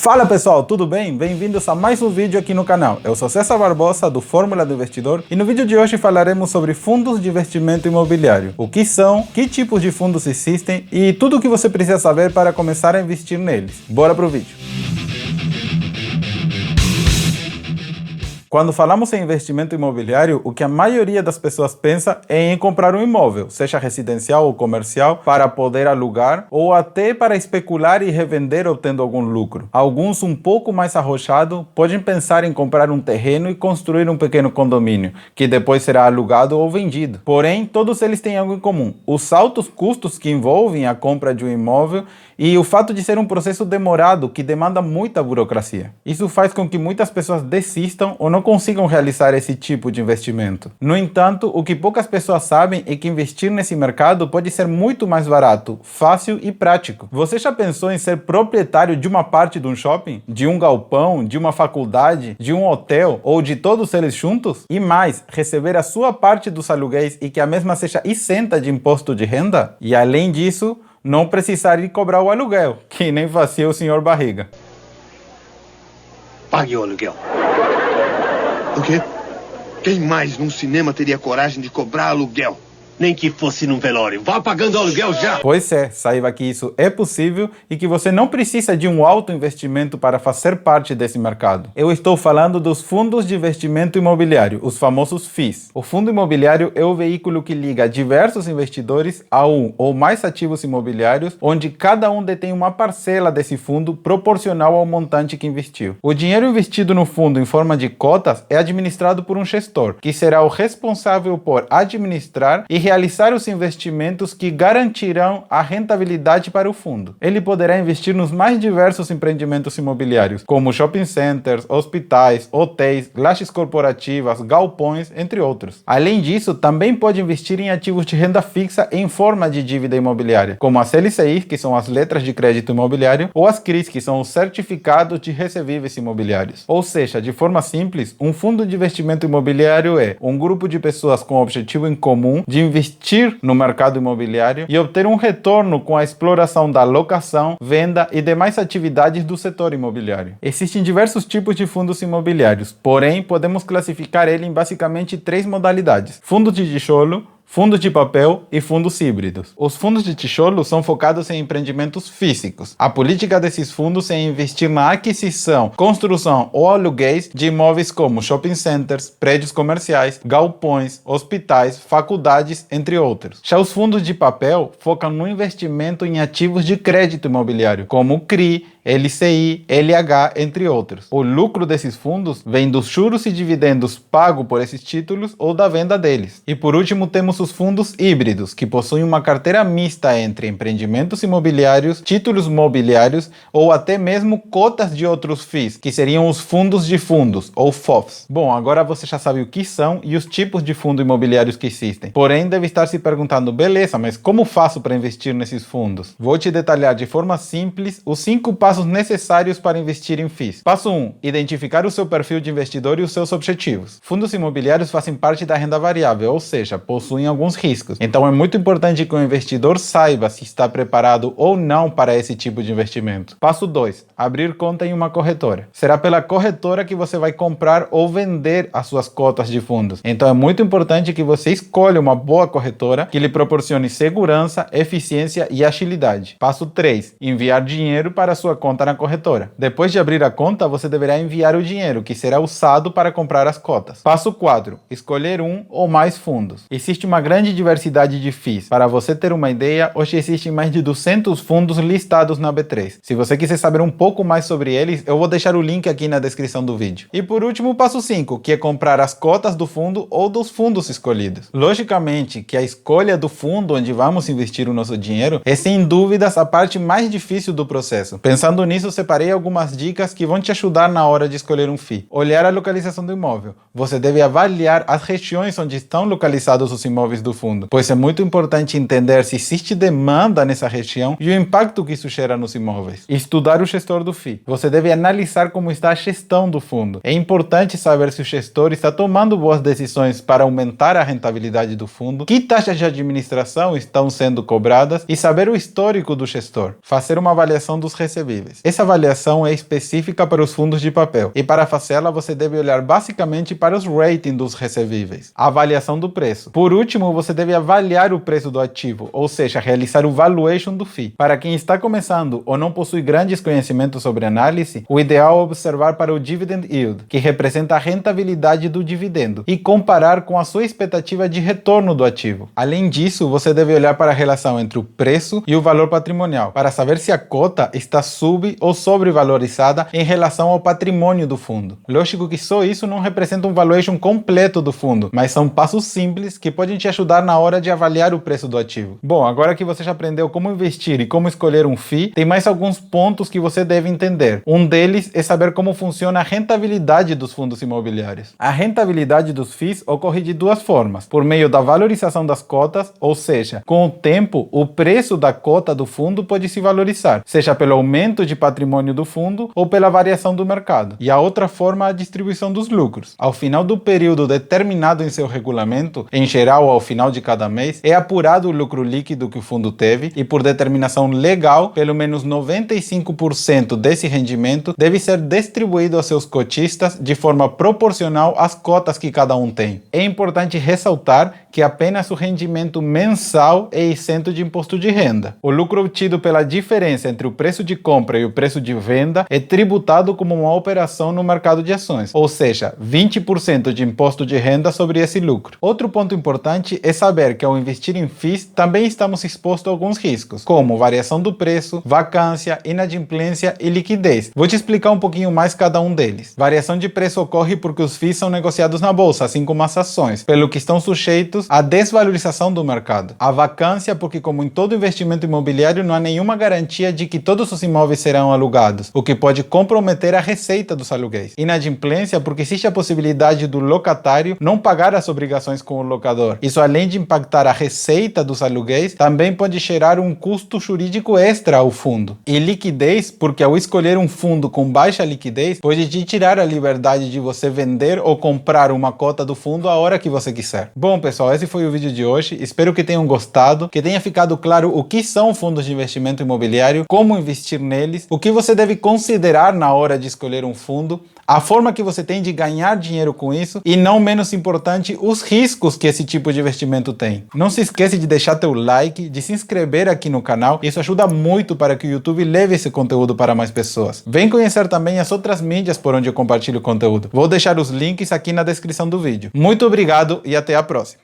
Fala pessoal, tudo bem? Bem-vindos a mais um vídeo aqui no canal. Eu sou César Barbosa do Fórmula do Investidor e no vídeo de hoje falaremos sobre fundos de investimento imobiliário. O que são, que tipos de fundos existem e tudo o que você precisa saber para começar a investir neles. Bora pro vídeo! Quando falamos em investimento imobiliário, o que a maioria das pessoas pensa é em comprar um imóvel, seja residencial ou comercial, para poder alugar ou até para especular e revender obtendo algum lucro. Alguns um pouco mais arrojados podem pensar em comprar um terreno e construir um pequeno condomínio, que depois será alugado ou vendido. Porém, todos eles têm algo em comum: os altos custos que envolvem a compra de um imóvel e o fato de ser um processo demorado que demanda muita burocracia. Isso faz com que muitas pessoas desistam ou não consigam realizar esse tipo de investimento. No entanto, o que poucas pessoas sabem é que investir nesse mercado pode ser muito mais barato, fácil e prático. Você já pensou em ser proprietário de uma parte de um shopping, de um galpão, de uma faculdade, de um hotel ou de todos eles juntos? E mais, receber a sua parte dos aluguéis e que a mesma seja isenta de imposto de renda? E além disso, não precisar ir cobrar o aluguel, que nem fazia o senhor Barriga. Pague o aluguel. O quê? Quem mais num cinema teria coragem de cobrar aluguel? Nem que fosse num velório. Vá pagando o aluguel já! Pois é, saiba que isso é possível e que você não precisa de um alto investimento para fazer parte desse mercado. Eu estou falando dos fundos de investimento imobiliário, os famosos FIIs. O fundo imobiliário é o veículo que liga diversos investidores a um ou mais ativos imobiliários, onde cada um detém uma parcela desse fundo proporcional ao montante que investiu. O dinheiro investido no fundo em forma de cotas é administrado por um gestor, que será o responsável por administrar e realizar os investimentos que garantirão a rentabilidade para o fundo. Ele poderá investir nos mais diversos empreendimentos imobiliários, como shopping centers, hospitais, hotéis, lajes corporativas, galpões, entre outros. Além disso, também pode investir em ativos de renda fixa em forma de dívida imobiliária, como as LCIs, que são as letras de crédito imobiliário, ou as CRIs, que são os certificados de recebíveis imobiliários. Ou seja, de forma simples, um fundo de investimento imobiliário é um grupo de pessoas com objetivo em comum de investir no mercado imobiliário e obter um retorno com a exploração da locação, venda e demais atividades do setor imobiliário. Existem diversos tipos de fundos imobiliários, porém podemos classificar ele em basicamente três modalidades: fundos de tijolo, fundos de papel e fundos híbridos. Os fundos de tijolo são focados em empreendimentos físicos. A política desses fundos é investir na aquisição, construção ou aluguéis de imóveis como shopping centers, prédios comerciais, galpões, hospitais, faculdades, entre outros. Já os fundos de papel focam no investimento em ativos de crédito imobiliário, como CRI, LCI, LH, entre outros. O lucro desses fundos vem dos juros e dividendos pagos por esses títulos ou da venda deles. E por último temos os fundos híbridos, que possuem uma carteira mista entre empreendimentos imobiliários, títulos mobiliários ou até mesmo cotas de outros FIIs, que seriam os fundos de fundos, ou FOFs. Bom, agora você já sabe o que são e os tipos de fundos imobiliários que existem. Porém, deve estar se perguntando: beleza, mas como faço para investir nesses fundos? Vou te detalhar de forma simples os 5 passos necessários para investir em FIIs. Passo 1. Identificar o seu perfil de investidor e os seus objetivos. Fundos imobiliários fazem parte da renda variável, ou seja, possuem alguns riscos. Então é muito importante que o investidor saiba se está preparado ou não para esse tipo de investimento. Passo 2. Abrir conta em uma corretora. Será pela corretora que você vai comprar ou vender as suas cotas de fundos. Então é muito importante que você escolha uma boa corretora que lhe proporcione segurança, eficiência e agilidade. Passo 3. Enviar dinheiro para a sua conta na corretora. Depois de abrir a conta, você deverá enviar o dinheiro, que será usado para comprar as cotas. Passo 4. Escolher um ou mais fundos. Existe uma grande diversidade de FIIs. Para você ter uma ideia, hoje existem mais de 200 fundos listados na B3. Se você quiser saber um pouco mais sobre eles, eu vou deixar o link aqui na descrição do vídeo. E por último, o passo 5, que é comprar as cotas do fundo ou dos fundos escolhidos. Logicamente que a escolha do fundo onde vamos investir o nosso dinheiro é sem dúvidas a parte mais difícil do processo. Pensando nisso, separei algumas dicas que vão te ajudar na hora de escolher um FII. Olhar a localização do imóvel. Você deve avaliar as regiões onde estão localizados os imóveis do fundo, pois é muito importante entender se existe demanda nessa região e o impacto que isso gera nos imóveis. Estudar o gestor do FII. Você deve analisar como está a gestão do fundo. É importante saber se o gestor está tomando boas decisões para aumentar a rentabilidade do fundo, que taxas de administração estão sendo cobradas e saber o histórico do gestor. Fazer uma avaliação dos recebíveis. recebíveis. Essa avaliação é específica para os fundos de papel, e para fazê-la você deve olhar basicamente para os ratings dos recebíveis, a avaliação do preço. Por último, você deve avaliar o preço do ativo, ou seja, realizar o valuation do FII. Para quem está começando ou não possui grandes conhecimentos sobre análise, o ideal é observar para o dividend yield, que representa a rentabilidade do dividendo, e comparar com a sua expectativa de retorno do ativo. Além disso, você deve olhar para a relação entre o preço e o valor patrimonial, para saber se a cota está sub- ou sobrevalorizada em relação ao patrimônio do fundo. Lógico que só isso não representa um valuation completo do fundo, mas são passos simples que podem te ajudar na hora de avaliar o preço do ativo. Bom, agora que você já aprendeu como investir e como escolher um FII, tem mais alguns pontos que você deve entender. Um deles é saber como funciona a rentabilidade dos fundos imobiliários. A rentabilidade dos FIIs ocorre de duas formas: por meio da valorização das cotas, ou seja, com o tempo, o preço da cota do fundo pode se valorizar, seja pelo aumento de patrimônio do fundo ou pela variação do mercado. E a outra forma é a distribuição dos lucros. Ao final do período determinado em seu regulamento, em geral ao final de cada mês, é apurado o lucro líquido que o fundo teve e, por determinação legal, pelo menos 95% desse rendimento deve ser distribuído aos seus cotistas de forma proporcional às cotas que cada um tem. É importante ressaltar que apenas o rendimento mensal é isento de imposto de renda. O lucro obtido pela diferença entre o preço de compra e o preço de venda é tributado como uma operação no mercado de ações, ou seja, 20% de imposto de renda sobre esse lucro. Outro ponto importante é saber que ao investir em FIIs também estamos expostos a alguns riscos, como variação do preço, vacância, inadimplência e liquidez. Vou te explicar um pouquinho mais cada um deles. Variação de preço ocorre porque os FIIs são negociados na bolsa, assim como as ações, pelo que estão sujeitos à desvalorização do mercado. A vacância, porque como em todo investimento imobiliário não há nenhuma garantia de que todos os imóveis serão alugados, o que pode comprometer a receita dos aluguéis. Inadimplência, porque existe a possibilidade do locatário não pagar as obrigações com o locador. Isso, além de impactar a receita dos aluguéis, também pode gerar um custo jurídico extra ao fundo. E liquidez, porque ao escolher um fundo com baixa liquidez, pode te tirar a liberdade de você vender ou comprar uma cota do fundo a hora que você quiser. Bom, pessoal, esse foi o vídeo de hoje. Espero que tenham gostado, que tenha ficado claro o que são fundos de investimento imobiliário, como investir neles, o que você deve considerar na hora de escolher um fundo, a forma que você tem de ganhar dinheiro com isso e, não menos importante, os riscos que esse tipo de investimento tem. Não se esqueça de deixar teu like, de se inscrever aqui no canal. Isso ajuda muito para que o YouTube leve esse conteúdo para mais pessoas. Vem conhecer também as outras mídias por onde eu compartilho conteúdo. Vou deixar os links aqui na descrição do vídeo. Muito obrigado e até a próxima.